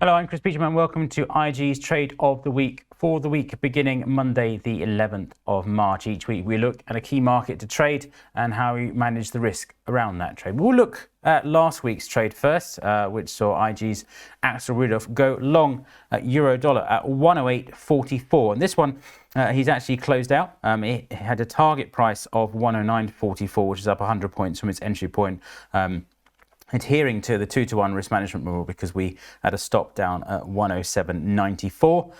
Hello, I'm Chris Beauchamp and welcome to IG's Trade of the Week for the week beginning Monday, the 11th of March. Each week we look at a key market to trade and how we manage the risk around that trade. We'll look at last week's trade first, which saw IG's Axel Rudolph go long at euro dollar at 108.44. And this one, he's actually closed out. It had a target price of 109.44, which is up 100 points from its entry point. Adhering to the 2-to-1 risk management rule because we had a stop down at 107.94.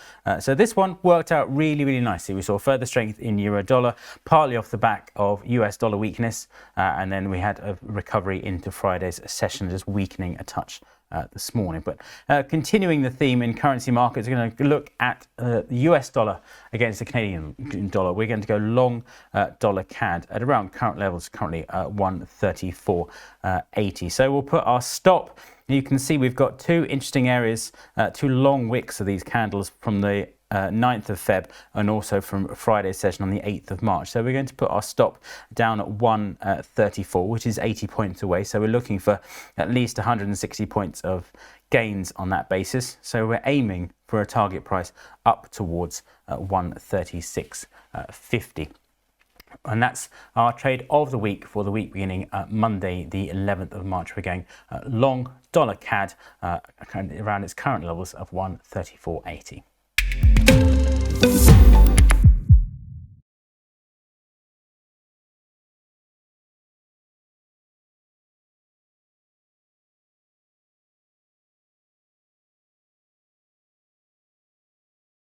So this one worked out really nicely. We saw further strength in euro dollar, partly off the back of US dollar weakness, and then we had a recovery into Friday's session, just weakening a touch this morning. But continuing the theme in currency markets, we're going to look at the US dollar against the Canadian dollar. We're going to go long dollar CAD at around current levels, currently 134.80. So we'll put our stop. You can see we've got two interesting areas, two long wicks of these candles from the 9th of Feb and also from Friday's session on the 8th of March. So we're going to put our stop down at 134, which is 80 points away. So we're looking for at least 160 points of gains on that basis. So we're aiming for a target price up towards 136.50. And that's our trade of the week for the week beginning Monday, the 11th of March. We're going long dollar CAD around its current levels of 134.80.